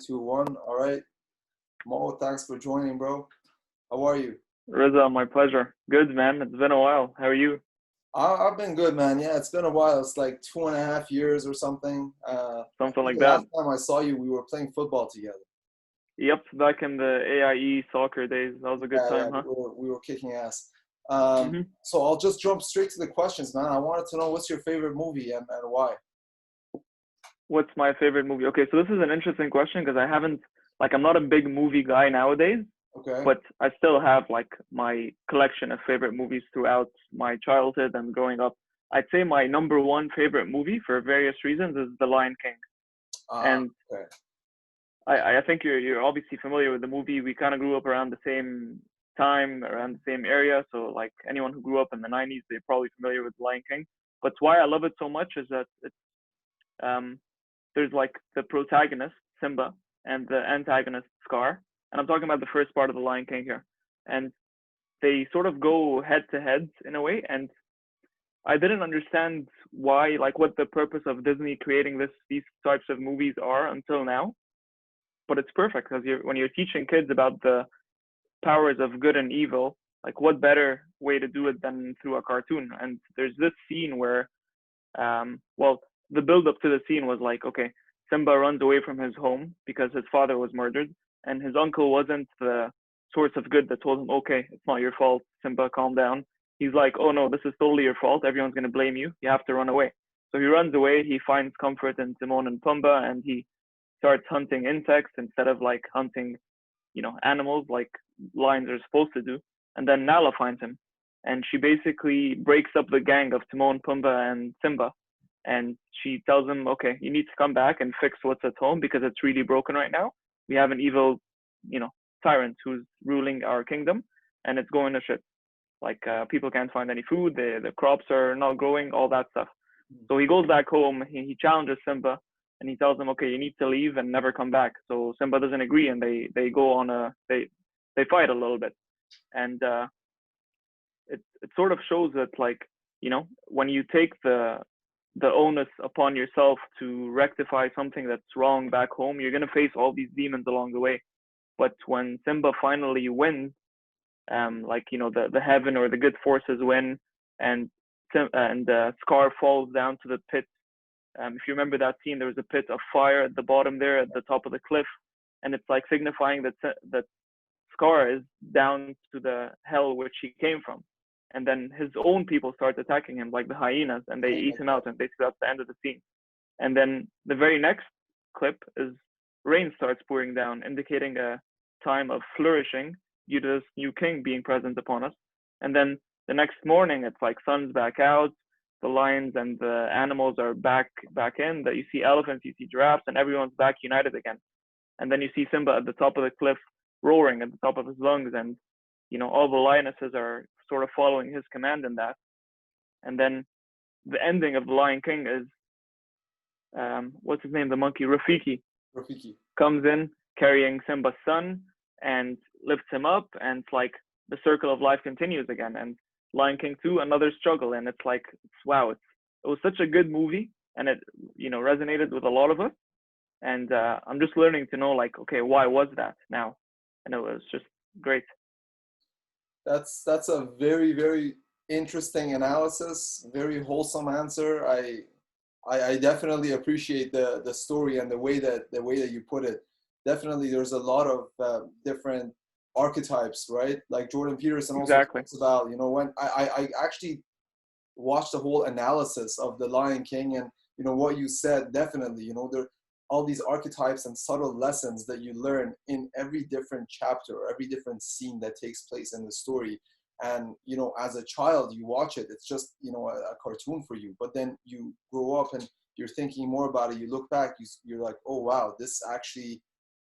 Two, one. All right. Mo, thanks for joining, bro. How are you? Riza, my pleasure. Good, man. It's been a while. How are you? I've been good, man. Yeah, it's been a while. It's like 2.5 years or something. I Something think like the that. last time I saw you, we were playing football together. Yep, back in the AIE soccer days. That was a good Yeah, time, huh? we were kicking ass. Um, hmm so I'll just jump straight to the questions, man. I wanted to know what's your favorite movie and why. What's my favorite movie? Okay, so this is an interesting question because I haven't, I'm not a big movie guy nowadays, Okay. but I still have like my collection of favorite movies throughout my childhood and growing up. I'd say my number one favorite movie for various reasons is The Lion King. And Okay. I think you're obviously familiar with the movie. We kind of grew up around the same time, around the same area. So like anyone who grew up in the 90s, they're probably familiar with Lion King. But why I love it so much is that um, there's like the protagonist Simba and the antagonist Scar, and I'm talking about the first part of the Lion King here, and they sort of go head to head in a way. And I didn't understand why, like, what the purpose of Disney creating these types of movies are until now, but it's perfect because when you're teaching kids about the powers of good and evil, like what better way to do it than through a cartoon? And there's this scene where, well, the build up to the scene was like, okay, Simba runs away from his home because his father was murdered, and his uncle wasn't the source of good that told him, okay, it's not your fault, Simba, calm down. He's like, oh no, this is totally your fault. Everyone's gonna blame you. You have to run away. So he runs away. He finds comfort in Timon and Pumbaa, and he starts hunting insects instead of like hunting, animals like lions are supposed to do. And then Nala finds him, and she basically breaks up the gang of Timon, Pumbaa, and Simba. And she tells him, okay, you need to come back and fix what's at home because it's really broken right now. We have an evil, you know, tyrant who's ruling our kingdom, and it's going to shit. Like people can't find any food, the crops are not growing, all that stuff. So he goes back home. He challenges Simba, and he tells him, "Okay, you need to leave and never come back." So Simba doesn't agree, and they go on they fight a little bit, and it sort of shows that, like, when you take the onus upon yourself to rectify something that's wrong back home, you're gonna face all these demons along the way. But when Simba finally wins, like, the heaven or the good forces win, and Scar falls down to the pit. If you remember that scene, there was a pit of fire at the bottom there, at the top of the cliff, and it's like signifying that Scar is down to the hell which he came from. And then his own people start attacking him, like the hyenas, and they eat him out, and basically that's the end of the scene. And then the very next clip is rain starts pouring down, indicating a time of flourishing due to this new king being present upon us. And then the next morning, it's like sun's back out, the lions and the animals are back in. That you see elephants, you see giraffes, and everyone's back united again. And then you see Simba at the top of the cliff, roaring at the top of his lungs, and all the lionesses are sort of following his command in that. And then the ending of the Lion King is what's his name? The monkey Rafiki Rafiki. comes in carrying Simba's son and lifts him up, and it's like the circle of life continues again. And Lion King 2, another struggle, and it's like, wow, it was such a good movie, and it resonated with a lot of us. And I'm just learning to know, like, okay, why was that now? And it was just great. That's a very, very interesting analysis, very wholesome answer. I definitely appreciate the story and the way that you put it. Definitely, there's a lot of different archetypes, right? Like Jordan Peterson also Exactly. talks about, when I actually watched the whole analysis of The Lion King, and what you said. Definitely, there all these archetypes and subtle lessons that you learn in every different chapter, or every different scene that takes place in the story. And as a child, you watch it, it's just a cartoon for you. But then you grow up and you're thinking more about it. You look back, you're like, oh wow, this actually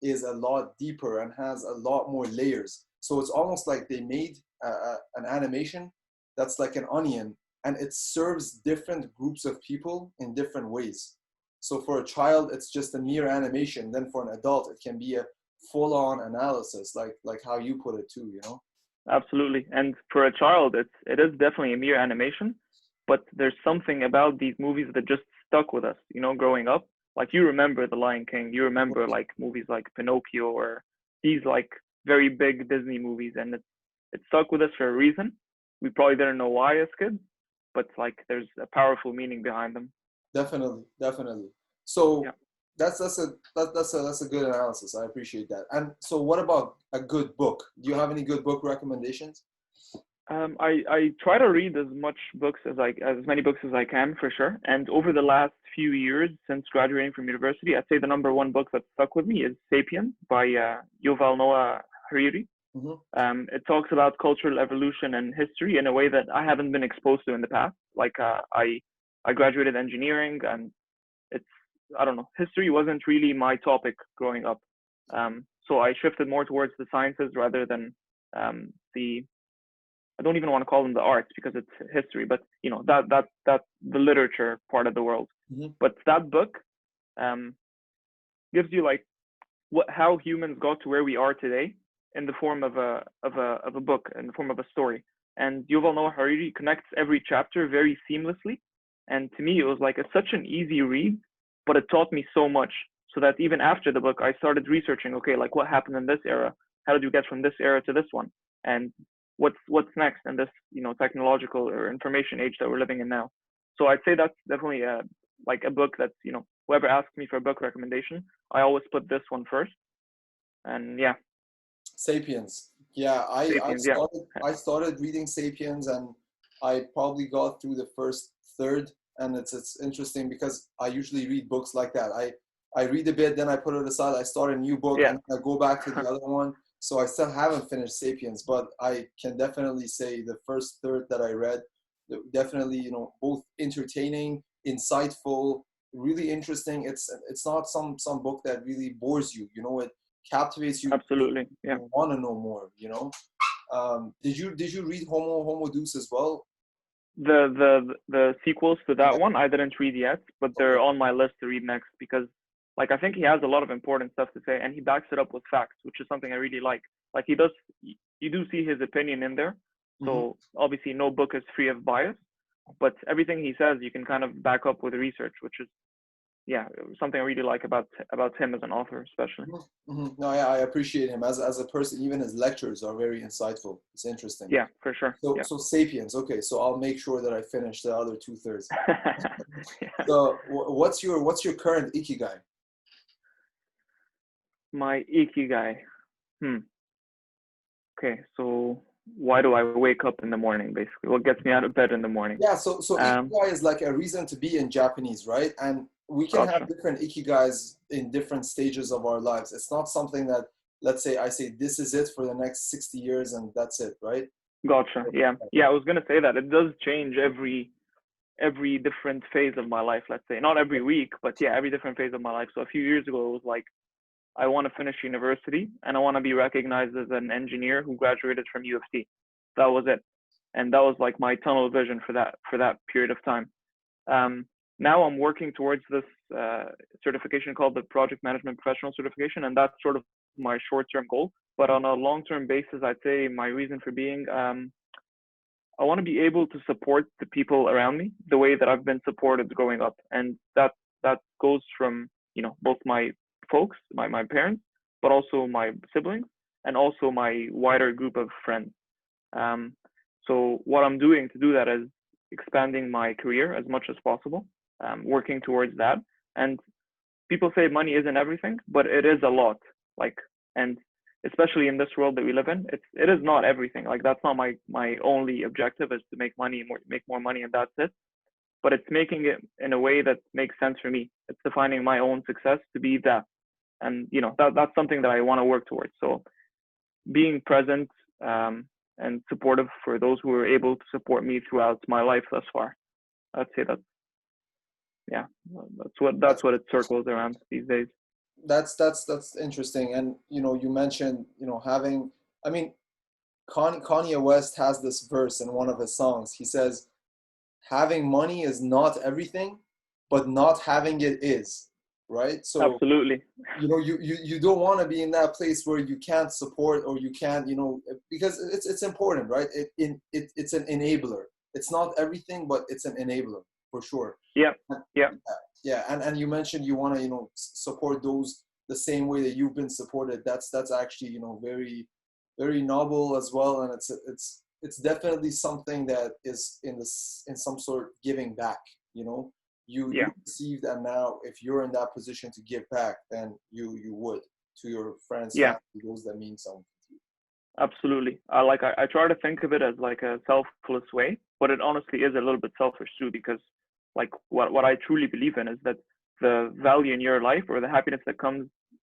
is a lot deeper and has a lot more layers. So it's almost like they made an animation that's like an onion, and it serves different groups of people in different ways. So for a child, it's just a mere animation. Then for an adult, it can be a full-on analysis, like how you put it too. Absolutely. And for a child, it is definitely a mere animation, but there's something about these movies that just stuck with us, growing up. like you remember The Lion King, you remember like movies like Pinocchio or these like very big Disney movies, and it stuck with us for a reason. We probably didn't know why as kids, but like there's a powerful meaning behind them. Definitely, definitely. So Yeah. that's a good analysis. I appreciate that. And so, what about a good book? Do you have any good book recommendations? I try to read as many books as I can for sure. And over the last few years since graduating from university, I'd say the number one book that stuck with me is *Sapiens* by Yuval Noah Harari. Mm-hmm. It talks about cultural evolution and history in a way that I haven't been exposed to in the past. Like I graduated engineering, and it's I don't know, history wasn't really my topic growing up. So I shifted more towards the sciences rather than the I don't even want to call them the arts because it's history, but you know that the literature part of the world. Mm-hmm. But that book um, gives you like how humans got to where we are today in the form of a book, in the form of a story. And Yuval Noah Harari connects every chapter very seamlessly. And to me, it was like such an easy read, but it taught me so much. So that even after the book, I started researching. Okay, like what happened in this era? How did you get from this era to this one? And what's next in this technological or information age that we're living in now? So I'd say that's definitely like a book that whoever asks me for a book recommendation, I always put this one first. And yeah, *Sapiens*. Yeah, *Sapiens*. Yeah, I started reading *Sapiens*, and I probably got through the first third. And it's interesting because I usually read books like that. I read a bit, then I put it aside. I start a new book, yeah, and I go back to the other one. So I still haven't finished *Sapiens*, but I can definitely say the first third that I read, definitely both entertaining, insightful, really interesting. It's not some book that really bores you. It captivates you. absolutely. Yeah. You want to know more. Did you read Homo Deus as well? The sequels to that Yeah. one I didn't read yet, but they're Okay. on my list to read next because like I think he has a lot of important stuff to say and he backs it up with facts, which is something I really like. Like he does, you do see his opinion in there. Mm-hmm. So obviously no book is free of bias, but everything he says you can kind of back up with research, which is something I really like about him as an author, especially. Mm-hmm. Mm-hmm. No, yeah, I appreciate him as a person. Even his lectures are very insightful. It's interesting. Yeah, for sure. So, Yeah. so *Sapiens*. Okay, so I'll make sure that I finish the other 2/3. Yeah. So, what's your current ikigai? My ikigai. Hmm. Okay, so why do I wake up in the morning, basically? What gets me out of bed in the morning? Yeah, so Um, ikigai is like a reason to be in Japanese, right? And we can have gotcha, different ikigais in different stages of our lives. It's not something that, let's say, I say this is it for the next 60 years and that's it, right? gotcha. Yeah, yeah. I was gonna say that it does change every different phase of my life. Let's say not every week, but yeah, every different phase of my life. So a few years ago, it was like I want to finish university and I want to be recognized as an engineer who graduated from U of T. That was it, and that was like my tunnel vision for that period of time. Um, Now I'm working towards this certification called the Project Management Professional Certification, and that's sort of my short-term goal. But on a long-term basis, I'd say my reason for being, I want to be able to support the people around me the way that I've been supported growing up, and that goes from both my folks, my parents, but also my siblings, and also my wider group of friends. Um, so what I'm doing to do that is expanding my career as much as possible, working towards that. And people say money isn't everything, but it is a lot. Like, and especially in this world that we live in, it is not everything. Like that's not my only objective is to make money, make more money, and that's it. But it's making it in a way that makes sense for me. It's defining my own success to be that, and that's something that I want to work towards. So being present and supportive for those who are able to support me throughout my life thus far. I'd say yeah, that's what it circles around these days. That's interesting. And you mentioned having. I mean, Kanye West has this verse in one of his songs. He says, "Having money is not everything, but not having it is." Right? So Absolutely. you don't want to be in that place where you can't support or you can't because it's important, right? It's an enabler. It's not everything, but it's an enabler for sure. Yeah. Yeah. Yeah, and you mentioned you want to, support those the same way that you've been supported. That's actually, very, very noble as well, and it's definitely something that is in some sort of giving back. You Yeah, received, and now if you're in that position to give back, then you would to your friends, yeah, family, those that mean something to you. absolutely. I try to think of it as like a selfless way, but it honestly is a little bit selfish too, because like what I truly believe in is that the value in your life or the happiness that comes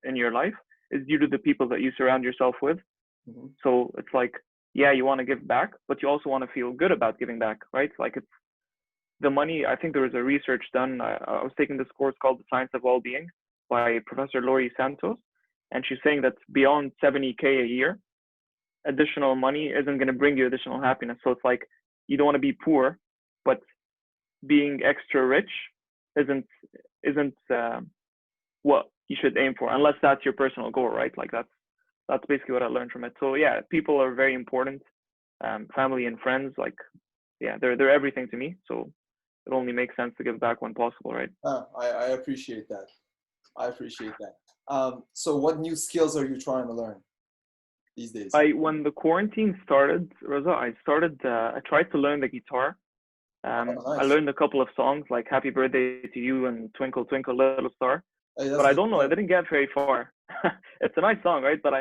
in your life is due to the people that you surround yourself with. Hmm. So it's like, yeah, you want to give back, but you also want to feel good about giving back, right? Like it's the money. I think there was a research done. I was taking this course called The Science of Well-Being by Professor Laurie Santos, and she's saying that beyond 70K a year, additional money isn't going to bring you additional happiness. So it's like you don't want to be poor, but being extra rich isn't isn't what you should aim for, unless that's your personal goal, right? Like that's basically what I learned from it. So yeah, people are very important. Family and friends, like yeah, they're everything to me. So it only makes sense to give back when possible, right? I appreciate that. I appreciate that. So what new skills are you trying to learn these days? When the quarantine started, Raza, I tried to learn the guitar. Oh, I nice. learned a couple of songs like Happy Birthday to You and Twinkle Twinkle Little Star, Hey, but that's I good don't to know, I know. didn't get very far. It's a nice song, right? But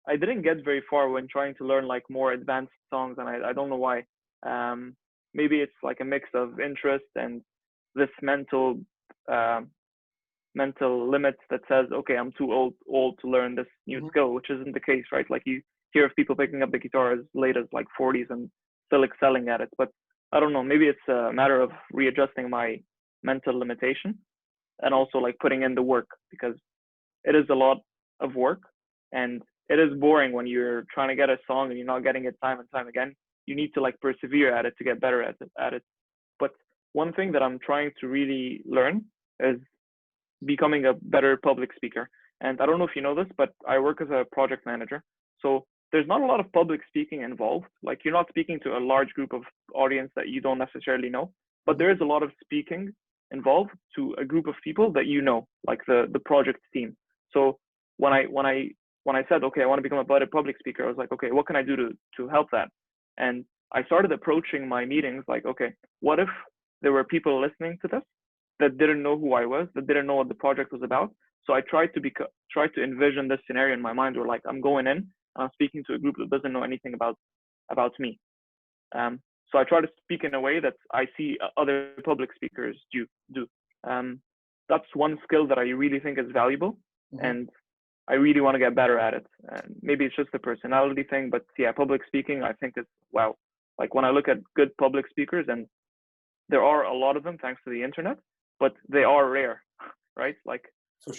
I didn't get very far when trying to learn like more advanced songs, and I don't know why. Um, Maybe it's like a mix of interest and this uh, mental limit that says, okay, I'm too old to learn this new Hmm. skill, which isn't the case, right? Like you hear of people picking up the guitar as late as like 40s and still excelling at it. But I don't know, maybe it's a matter of readjusting my mental limitation and also like putting in the work, because it is a lot of work and it is boring when you're trying to get a song and you're not getting it time and time again. You need to like persevere at it to get better at it. But one thing that I'm trying to really learn is becoming a better public speaker. And I don't know if you know this, but I work as a project manager. So there's not a lot of public speaking involved. Like you're not speaking to a large group of audience that you don't necessarily know, but Hmm. there is a lot of speaking involved to a group of people that you know, like the project team. So when I said, okay, I want to become a better public speaker, I was like, okay, what can I do to help that? And I started approaching my meetings like, okay, what if there were people listening to this that didn't know who I was, that didn't know what the project was about. So I tried to envision this scenario in my mind where like I'm going in and I'm speaking to a group that doesn't know anything about me. Um, so I try to speak in a way that I see other public speakers do. Um, that's one skill that I really think is valuable, Hmm. and I really want to get better at it. And maybe it's just a personality thing, but yeah, public speaking I think is wow. Like when I look at good public speakers, and there are a lot of them thanks to the internet, but they are rare, right? Like, For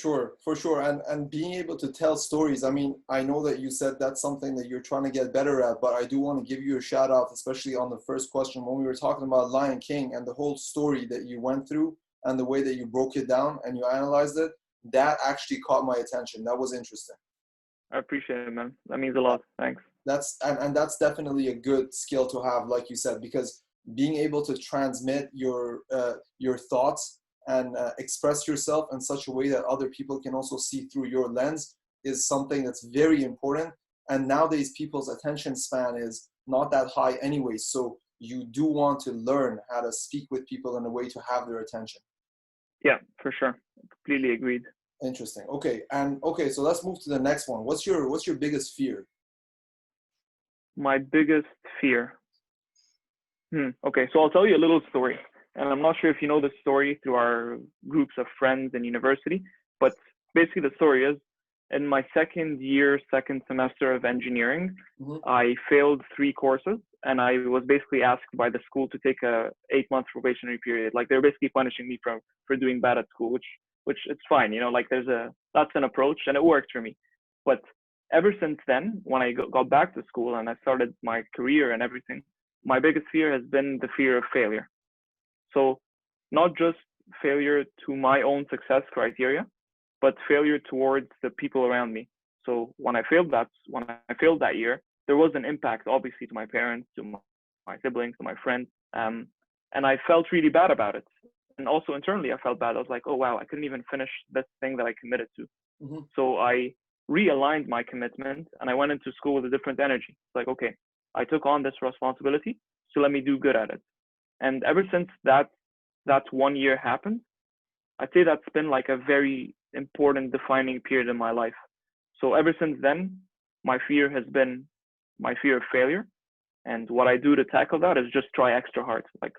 sure, and being able to tell stories. I mean, I know that you said that's something that you're trying to get better at, but I do want to give you a shout out, especially on the first question when we were talking about Lion King and the whole story that you went through and the way that you broke it down and you analyzed it. That actually caught my attention. That was interesting. I appreciate it, man. That means a lot. Thanks. And that's definitely a good skill to have, like you said, because being able to transmit your thoughts and express yourself in such a way that other people can also see through your lens is something that's very important. And nowadays people's attention span is not that high anyway, so you do want to learn how to speak with people in a way to have their attention. Yeah, for sure. Completely agreed. Interesting. Okay, and okay, so let's move to the next one. What's your biggest fear? My biggest fear. Okay, so I'll tell you a little story. And I'm not sure if you know the story through our groups of friends in university, but basically the story is in my second semester of engineering, Hmm. I failed 3 courses and I was basically asked by the school to take a 8 month probationary period. Like they're basically punishing me for doing bad at school, which it's fine, like that's an approach and it worked for me. But ever since then, when I got back to school and I started my career and everything, my biggest fear has been the fear of failure. So not just failure to my own success criteria, but failure towards the people around me. So when I failed that year, there was an impact obviously to my parents, to my siblings, to my friends, and I felt really bad about it. and also internally I felt bad. I was like, oh wow, I couldn't even finish this thing that I committed to. Hmm. So I realigned my commitment and I went into school with a different energy. It's like, okay, I took on this responsibility, so let me do good at it. And ever since that 1 year happened, I'd say that's been like a very important defining period in my life. So ever since then, my fear has been my fear of failure. And what I do to tackle that is just try extra hard. Like,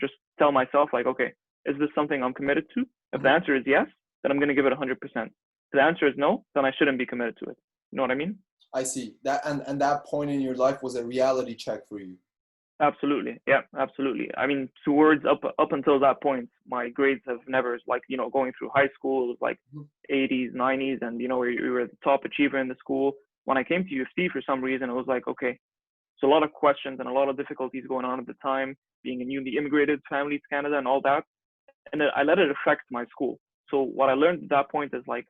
just tell myself, like, okay, is this something I'm committed to? If the Hmm. answer is yes, then I'm going to give it 100%. If the answer is no, then I shouldn't be committed to it. You know what I mean? I see that, and that point in your life was a reality check for you. Absolutely. Yeah, absolutely. I mean, towards up until that point, my grades have never like, going through high school, it was like Mhm. 80s, 90s, and we were the top achiever in the school. When I came to UFT for some reason, it was like, okay, so a lot of questions and a lot of difficulties going on at the time, being a newly immigrated family to Canada and all that. And I let it affect my school. So what I learned at that point is like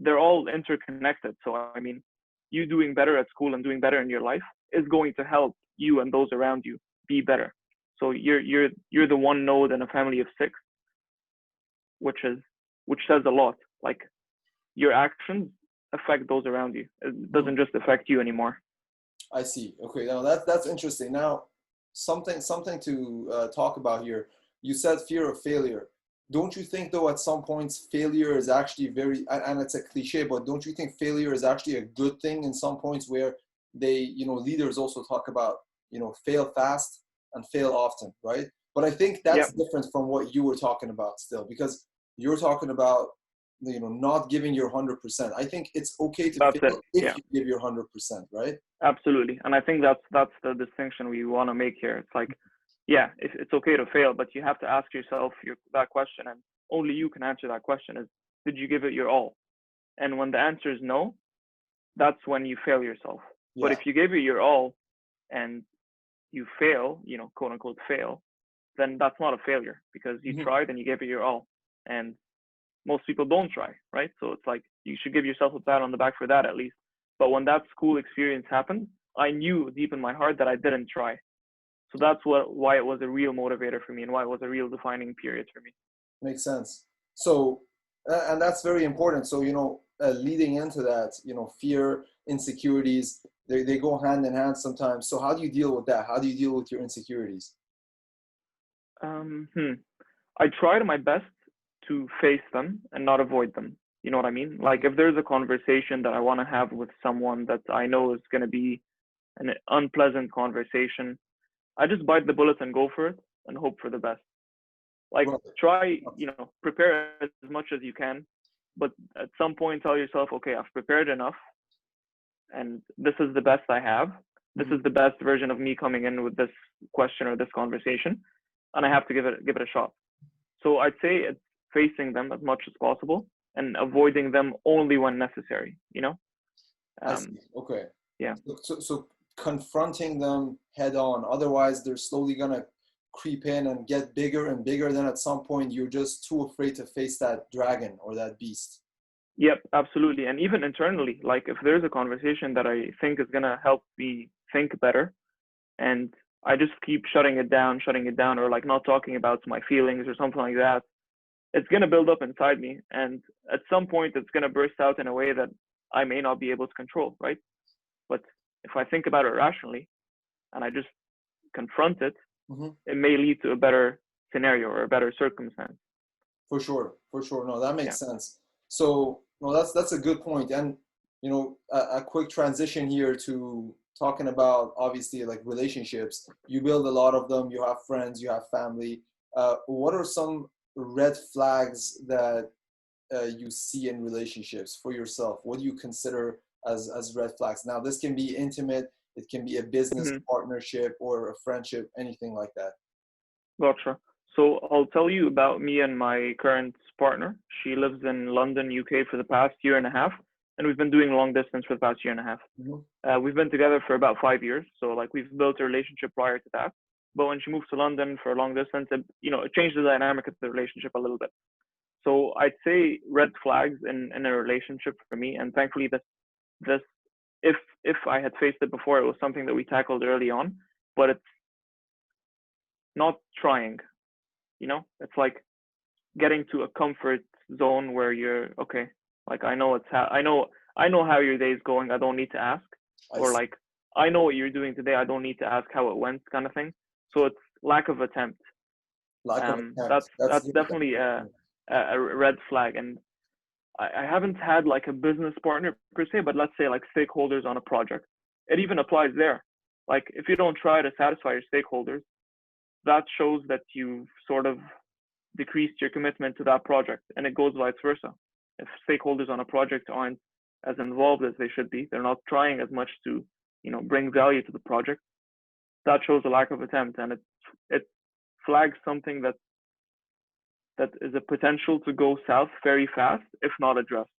they're all interconnected. So I mean, you doing better at school and doing better in your life is going to help you and those around you be better. So you're the one node in a family of six, which says a lot. Like your actions affect those around you. It Mhm. doesn't just affect you anymore. I see. Okay, now that's interesting. Now, something to talk about here. You said fear of failure. Don't you think though at some points failure is actually very, and it's a cliche, but don't you think failure is actually a good thing in some points where leaders also talk about, fail fast and fail often, right? But I think that's Yep, different from what you were talking about still, because you're talking about, not giving your 100%. I think it's okay to that's it. fail if Yeah. you give your 100%, right? Absolutely. And I think that's the distinction we want to make here. It's like, yeah, it's okay to fail, but you have to ask yourself that question, and only you can answer that question is, did you give it your all? And when the answer is no, that's when you fail yourself. But Yeah. if you gave it your all and you fail, quote unquote fail, then that's not a failure because you Mhm. tried and you gave it your all. And most people don't try, right? So it's like you should give yourself a pat on the back for that at least. But when that school experience happened, I knew deep in my heart that I didn't try. So that's why it was a real motivator for me and why it was a real defining period for me. Makes sense. So, and that's very important. So, leading into that, fear, insecurities, they go hand in hand sometimes. So, how do you deal with that? How do you deal with your insecurities? Um, hmm. I tried my best to face them and not avoid them. You know what I mean? Like if there's a conversation that I want to have with someone that I know is going to be an unpleasant conversation, I just bite the bullet and go for it and hope for the best. Like Brother. try, prepare as much as you can, but at some point tell yourself, okay, I've prepared enough and this is the best I have. This Mhm. is the best version of me coming in with this question or this conversation, and I have to give it a shot. So I'd say it's facing them as much as possible and avoiding them only when necessary. I see. Um, Okay. yeah. So confronting them head on. Otherwise, they're slowly gonna creep in and get bigger and bigger. Then at some point, you're just too afraid to face that dragon or that beast. Yep, absolutely. And even internally, like if there's a conversation that I think is gonna help me think better, and I just keep shutting it down, or like not talking about my feelings or something like that, it's gonna build up inside me, and at some point, it's gonna burst out in a way that I may not be able to control, right? But if I think about it rationally and I just confront it, Hmm. it may lead to a better scenario or a better circumstance. For sure, for sure. No, that Yeah. makes sense. So, no, that's a good point. And a quick transition here to talking about obviously like relationships. You build a lot of them. You have friends. You have family. What are some red flags that you see in relationships for yourself? What do you consider as red flags? Now, this can be intimate. It can be a business Mm-hmm. partnership or a friendship, anything like that. Gotcha. So I'll tell you about me and my current partner. She lives in London, UK for the past year and a half, and we've been doing long distance for the past year and a half. Hmm. We've been together for about 5 years, so like we've built a relationship prior to that. But when she moved to London for long distance, it changed the dynamic of the relationship a little bit. So I'd say red flags in a relationship for me, and thankfully this if I had faced it before, it was something that we tackled early on, but it's not trying. It's like getting to a comfort zone where you're okay. Like I know how your day's going. I don't need to ask, I or see. like I know what you're doing today. I don't need to ask how it went, kind of thing. So it's lack of attempt. Lack of attempt. That's That's good. definitely a red flag. And I haven't had like a business partner per se, but let's say like stakeholders on a project. It even applies there. Like if you don't try to satisfy your stakeholders, that shows that you've sort of decreased your commitment to that project, and it goes vice versa. If stakeholders on a project aren't as involved as they should be, they're not trying as much to, bring value to the project. That shows a lack of attempt, and it flags something that is a potential to go south very fast if not addressed.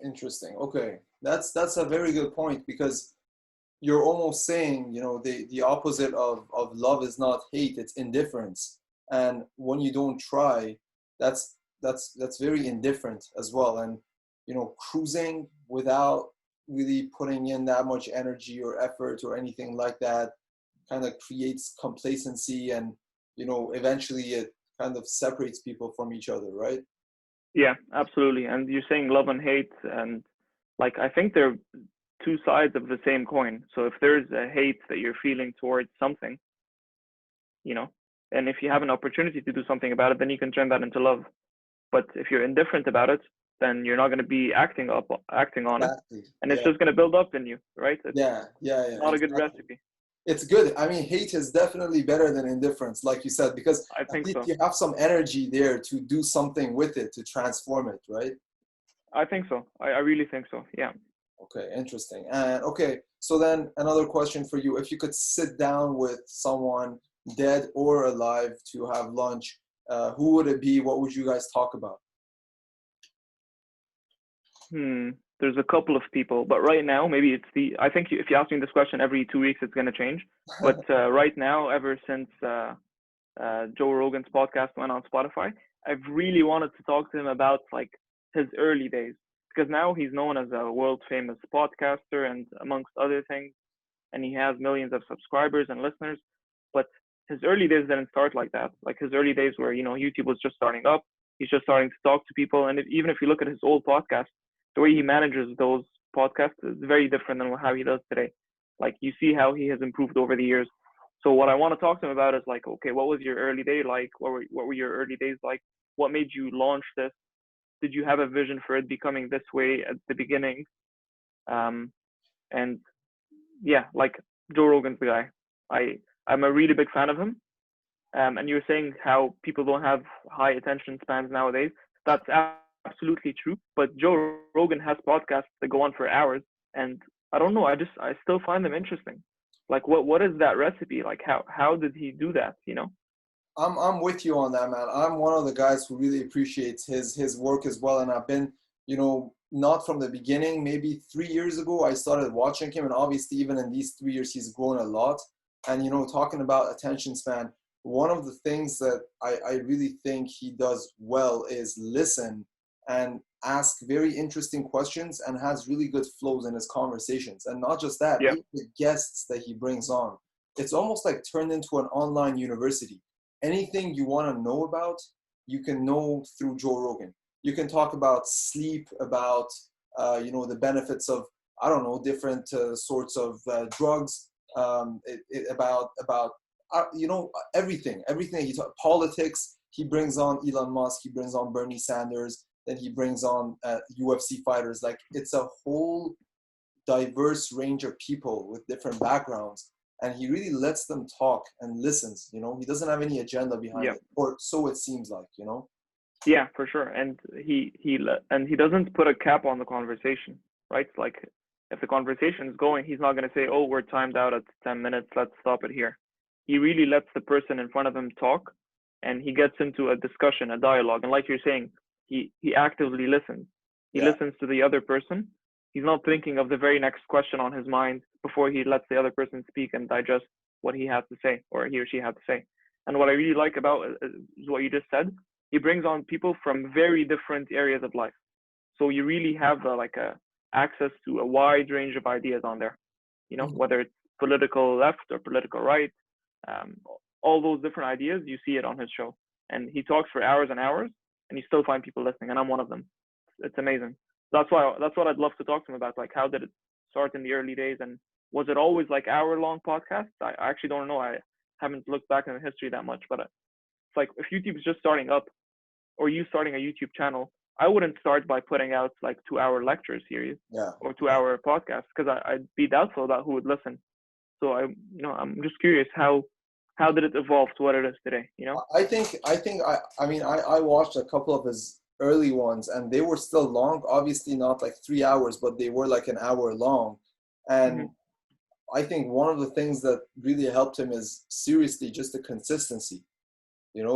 Interesting. Okay. That's a very good point, because you're almost saying, the opposite of love is not hate, it's indifference. And when you don't try, that's very indifferent as well. And, cruising without really putting in that much energy or effort or anything like that kind of creates complacency, and, eventually it kind of separates people from each other, right? Yeah, absolutely. And you're saying love and hate, and like I think they're two sides of the same coin. So if there's a hate that you're feeling towards something, you know, and if you have an opportunity to do something about it, then you can turn that into love. But if you're indifferent about it, then you're not going to be acting on it, Exactly. and it's Yeah. just going to build up in you, right? It's Yeah. Yeah. Yeah. not a good Exactly. recipe. It's good. I mean, hate is definitely better than indifference, like you said, because I at think least so. you have some energy there to do something with it, to transform it, right? I think so. I really think so. Yeah. Okay, interesting. And okay, so then another question for you. If you could sit down with someone, dead or alive, to have lunch, who would it be? What would you guys talk about? Hmm. There's a couple of people, but right now, maybe it's the. I think if you ask me this question every 2 weeks, it's going to change. But right now, ever since Joe Rogan's podcast went on Spotify, I've really wanted to talk to him about like his early days, because now he's known as a world famous podcaster and amongst other things, and he has millions of subscribers and listeners. But his early days didn't start like that. Like his early days where YouTube was just starting up, he's just starting to talk to people, and even if you look at his old podcast, the way he manages those podcasts is very different than how he does today. Like you see how he has improved over the years. So what I want to talk to him about is like, okay, what was your early day like? What were your early days like? What made you launch this? Did you have a vision for it becoming this way at the beginning? And yeah, like Joe Rogan's the guy. I I'm a really big fan of him. And you were saying how people don't have high attention spans nowadays. That's absolutely true. But Joe Rogan has podcasts that go on for hours, and I don't know. I still find them interesting. Like what is that recipe? Like how did he do that? I'm with you on that, man. I'm one of the guys who really appreciates his work as well, and I've been, not from the beginning. Maybe 3 years ago, I started watching him, and obviously, even in these 3 years, he's grown a lot. And talking about attention span, one of the things that I really think he does well is listen and ask very interesting questions, and has really good flows in his conversations. And not just that, Yeah. even the guests that he brings on, it's almost like turned into an online university. Anything you want to know about, you can know through Joe Rogan. You can talk about sleep, about the benefits of, I don't know, different sorts of drugs, about everything. He talk politics. He brings on Elon Musk. He brings on Bernie Sanders. Then he brings on UFC fighters. Like, it's a whole diverse range of people with different backgrounds, and he really lets them talk and listens. He doesn't have any agenda behind Yeah. it, or so it seems like. Yeah, for sure. And he doesn't put a cap on the conversation, right? Like if the conversation is going, he's not going to say, "Oh, we're timed out at 10 minutes. Let's stop it here." He really lets the person in front of him talk, and he gets into a discussion, a dialogue. And like you're saying, he actively listens. He Yeah. listens to the other person. He's not thinking of the very next question on his mind before he lets the other person speak and digest what he has to say, or he or she has to say. And what I really like about is what you just said. He brings on people from very different areas of life. So you really have like a access to a wide range of ideas on there, Mhm. whether it's political left or political right, um, all those different ideas, you see it on his show. And he talks for hours and hours, and you still find people listening. And I'm one of them. It's amazing. That's what I'd love to talk to him about. Like, how did it start in the early days, and was it always like hour-long podcasts? I actually don't know. I haven't looked back in the history that much, but it's like if YouTube's just starting up, or you starting a YouTube channel, I wouldn't start by putting out like 2-hour lecture series Yeah. or 2-hour podcasts, because I'd be doubtful about who would listen. So I'm just curious, how did it evolve to what it is today? I watched a couple of his early ones, and they were still long, obviously not like 3 hours, but they were like an hour long. And I think one of the things that really helped him is seriously just the consistency,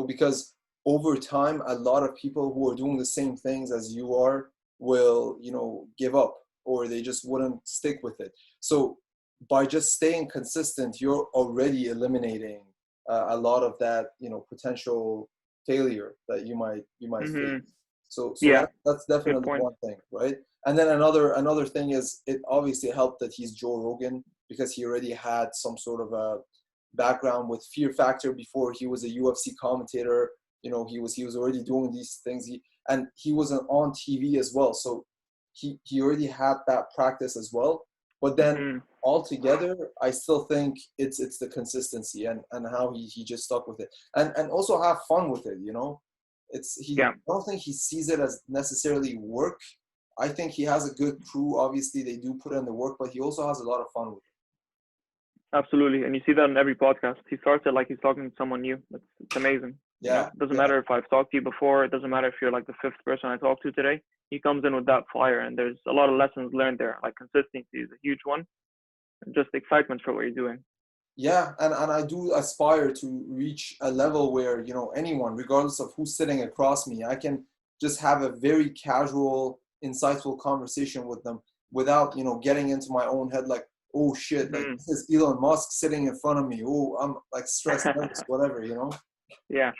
because over time, a lot of people who are doing the same things as you are will, give up, or they just wouldn't stick with it. So by just staying consistent, you're already eliminating a lot of that, potential failure that you might face. So Yeah, that's definitely one thing, right? And then another thing is, it obviously helped that he's Joe Rogan, because he already had some sort of a background with Fear Factor before he was a UFC commentator. He was already doing these things. He was on TV as well, so he already had that practice as well. But then altogether, I still think it's the consistency and how he just stuck with it, and also have fun with it. I don't think he sees it as necessarily work. I think he has a good crew. Obviously, they do put in the work, but he also has a lot of fun with it. Absolutely, and you see that in every podcast. He starts it like he's talking to someone new. It's amazing. Yeah. It doesn't matter if I've talked to you before. It doesn't matter if you're like the 5th person I talked to today. He comes in with that fire, and there's a lot of lessons learned there. Like, consistency is a huge one, and just excitement for what you're doing. Yeah, and I do aspire to reach a level where, anyone, regardless of who's sitting across me, I can just have a very casual, insightful conversation with them without, getting into my own head like, oh shit, like this is Elon Musk sitting in front of me. Oh, I'm like stressed, nervous, whatever, Yeah.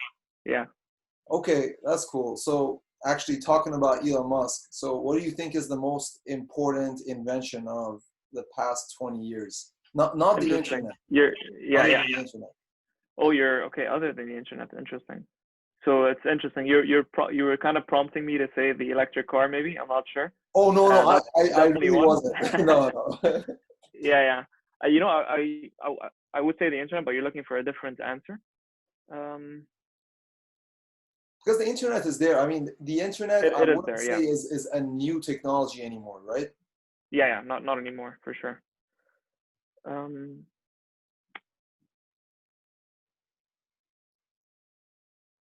Okay, that's cool. So actually talking about Elon Musk, so what do you think is the most important invention of the past 20 years? Not the internet. The internet. Oh, okay. Other than the internet, interesting. So it's interesting. You were kind of prompting me to say the electric car, maybe. I'm not sure. Oh no, I really wasn't. No. Yeah. I would say the internet, but you're looking for a different answer. Because the internet is there. I mean, the internet, I wouldn't say is a new technology anymore, right? Yeah, not anymore, for sure.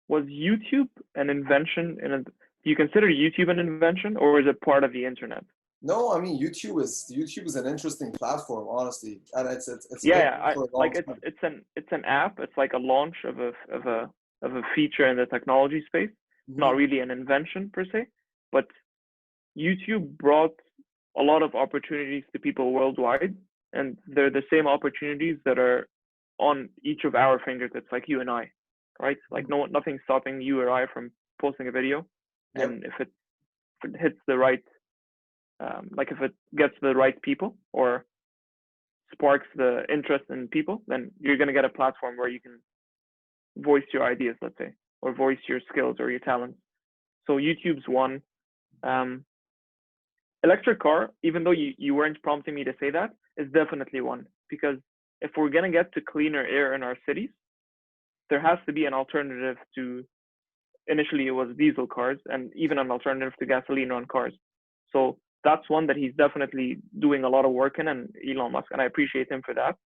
Was YouTube an invention? Do you consider YouTube an invention, or is it part of the internet? No, I mean YouTube is an interesting platform, honestly, and it's it's an app. It's like a launch of a feature in the technology space. Not really an invention per se, but YouTube brought a lot of opportunities to people worldwide, and they're the same opportunities that are on each of our fingertips, like you and I, right? Like nothing's stopping you or I from posting a video, and if it hits the right, like if it gets the right people or sparks the interest in people, then you're gonna get a platform where you can voice your ideas, let's say, or voice your skills or your talents. So YouTube's one. Electric car, even though you weren't prompting me to say that, is definitely one, because if we're going to get to cleaner air in our cities, there has to be an alternative to, initially it was diesel cars, and even an alternative to gasoline run cars. So that's one that he's definitely doing a lot of work in, and Elon Musk, and I appreciate him for that.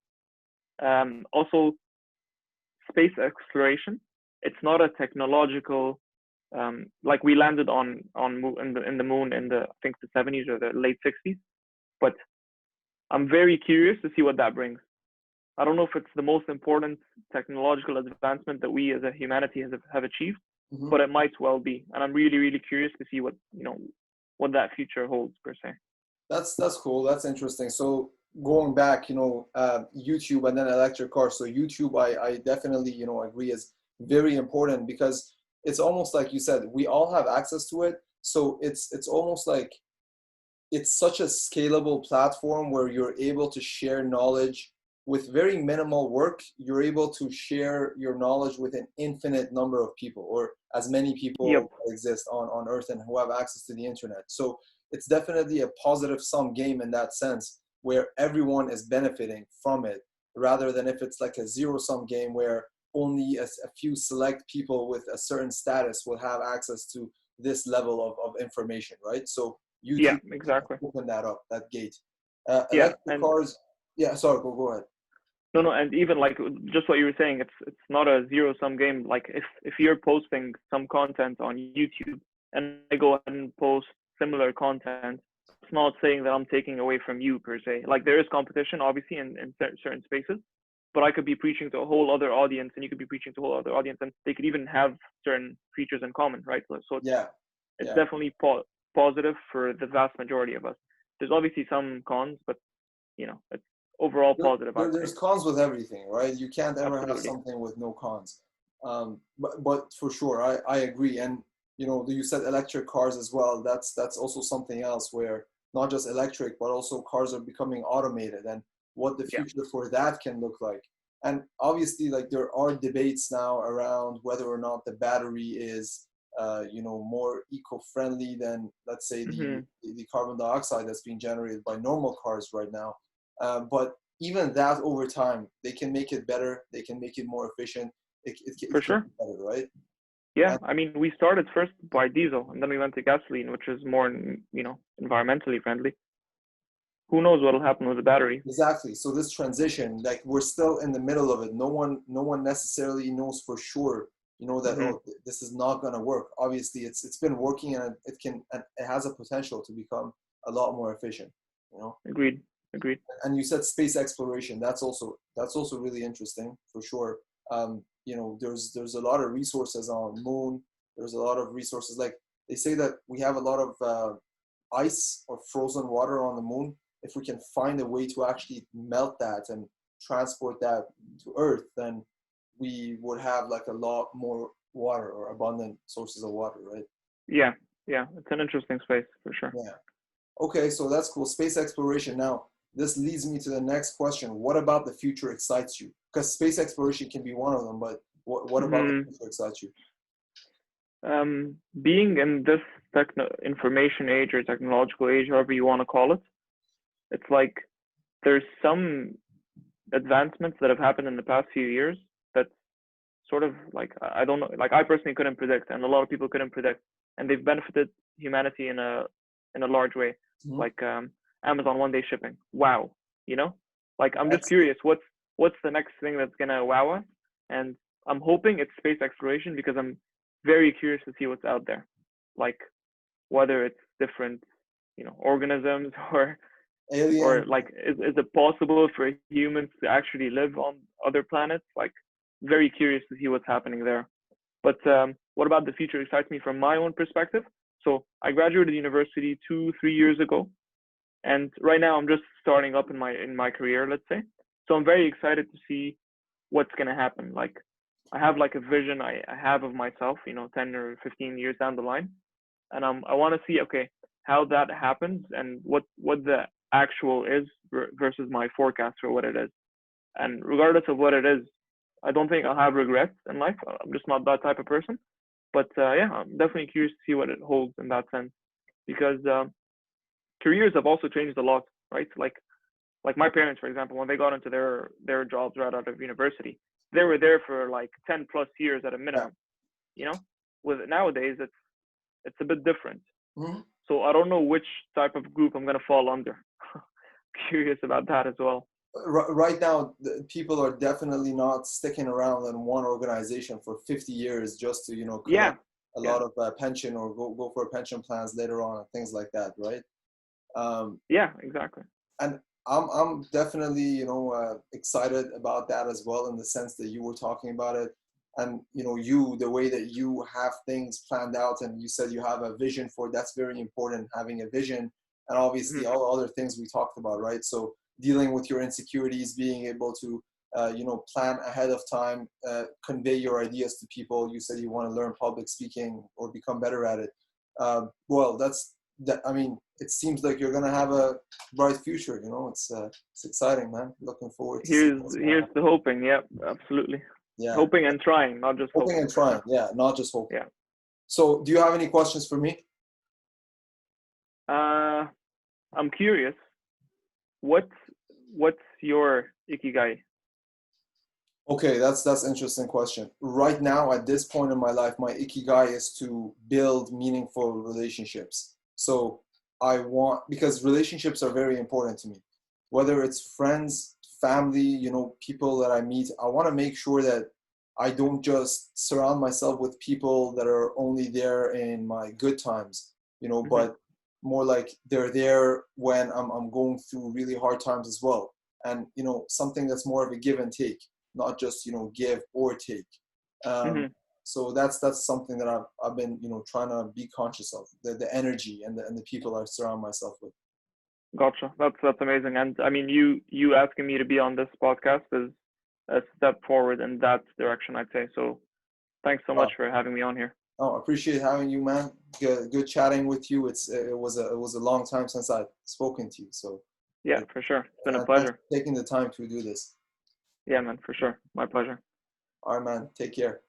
Also, space exploration. It's not a technological, like we landed in the moon in the, I think, the 70s or the late 60s, but I'm very curious to see what that brings. I don't know if it's the most important technological advancement that we as a humanity have achieved, but it might well be, and I'm really, really curious to see what that future holds per se. That's cool. That's interesting. So going back, YouTube and then electric cars. So YouTube, I definitely agree is very important, because it's almost like you said, we all have access to it. So it's almost like it's such a scalable platform where you're able to share knowledge with very minimal work, you're able to share your knowledge with an infinite number of people, or as many Yep. people exist on Earth and who have access to the internet. So it's definitely a positive sum game in that sense, where everyone is benefiting from it, rather than if it's like a zero sum game where only a few select people with a certain status will have access to this level of information, right? So Yeah, YouTube exactly. open that up, that gate. Yeah, Electric and cars, yeah, sorry, go ahead. no, and even like just what you were saying, it's not a zero sum game. Like if you're posting some content on YouTube and I go ahead and post similar content, it's not saying that I'm taking away from you per se. Like there is competition, obviously, in certain spaces, but I could be preaching to a whole other audience, and you could be preaching to a whole other audience, and they could even have certain features in common, right? So Yeah, it's yeah. definitely positive for the vast majority of us. There's obviously some cons, but it's overall positive, I'd say. There's cons with everything, right? You can't ever have Absolutely. something with no cons. But for sure, I agree. And you said electric cars as well. That's also something else where not just electric, but also cars are becoming automated, and what the Yeah. future for that can look like. And obviously, like there are debates now around whether or not the battery is, more eco-friendly than, let's say, the Hmm. the carbon dioxide that's being generated by normal cars right now. But even that over time, they can make it better. They can make it more efficient. It For can sure. be better, right? Yeah. And I mean, we started first by diesel and then we went to gasoline, which is more, environmentally friendly. Who knows what'll happen with the battery? exactly. So this transition, like we're still in the middle of it. No one necessarily knows for sure, that Hmm. this is not going to work. Obviously, it's been working, and it has a potential to become a lot more efficient. You know. Agreed. Agreed. And you said space exploration. That's also really interesting for sure. There's a lot of resources on moon. There's a lot of resources, like they say that we have a lot of ice or frozen water on the moon. If we can find a way to actually melt that and transport that to Earth, then we would have like a lot more water, or abundant sources of water, right? Yeah. Yeah. It's an interesting space for sure. Yeah. Okay, so that's cool. Space exploration. Now, this leads me to the next question. What about the future excites you? Because space exploration can be one of them, but what about the Hmm. future excites you? Being in this information age or technological age, however you want to call it, it's like there's some advancements that have happened in the past few years that sort of like I don't know, like I personally couldn't predict, and a lot of people couldn't predict, and they've benefited humanity in a large way, Mhm. like Amazon one day shipping. Wow, you know, like I'm just That's curious, what's the next thing that's gonna wow us, and I'm hoping it's space exploration because I'm very curious to see what's out there, like whether it's different, organisms or alien. like is it possible for humans to actually live on other planets? Like very curious to see what's happening there. But what about the future excites me from my own perspective? So I graduated university 2 3 years ago, and right now I'm just starting up in my career, let's say. So I'm very excited to see what's gonna happen. Like I have like a vision I have of myself, 10 or 15 years down the line, and I want to see, okay, how that happens and what the actual is versus my forecast for what it is. And regardless of what it is, I don't think I'll have regrets in life. I'm just not that type of person. But yeah, I'm definitely curious to see what it holds in that sense, because careers have also changed a lot, right? Like my parents, for example, when they got into their jobs right out of university, they were there for like 10 plus years at a Yeah. minimum. You know, with nowadays it's a bit different. Mhm. So I don't know which type of group I'm gonna fall under. Curious about that as well. Right now, people are definitely not sticking around in one organization for 50 years just to, collect Yeah, a yeah, lot of pension, or go for pension plans later on and things like that, right? Um, yeah, exactly. and I'm definitely excited about that as well, in the sense that you were talking about it, and the way that you have things planned out, and you said you have a vision for it. That's very important, having a vision, and obviously Mhm. all the other things we talked about, right? So dealing with your insecurities, being able to plan ahead of time, convey your ideas to people. You said you want to learn public speaking or become better at it. Well, I mean, it seems like you're gonna have a bright future. You know, it's exciting, man. Looking forward to seeing what's going Here's on. the hoping. Yep, absolutely. Yeah, Hoping and trying, not just hoping hoping and for trying. sure. Yeah, not just hoping. Yeah. So, do you have any questions for me? I'm curious. What's your ikigai? Okay, that's an interesting question. Right now, at this point in my life, my ikigai is to build meaningful relationships. So I want, because relationships are very important to me. Whether it's friends, family, you know, people that I meet, I want to make sure that I don't just surround myself with people that are only there in my good times, you know, Hmm. but more like they're there when I'm going through really hard times as well. And, you know, something that's more of a give and take, not just, you know, give or take. Hmm. So that's something that I've been, you know, trying to be conscious of, the energy and the people I surround myself with. Gotcha. That's amazing. And I mean, you asking me to be on this podcast is a step forward in that direction, I'd say. So thanks so much for having me on here. Oh, appreciate having you, man. Good chatting with you. It was a long time since I've spoken to you. So Yeah, for sure. It's been a thanks pleasure. for taking the time to do this. Yeah, man, for sure. My pleasure. All right, man. Take care.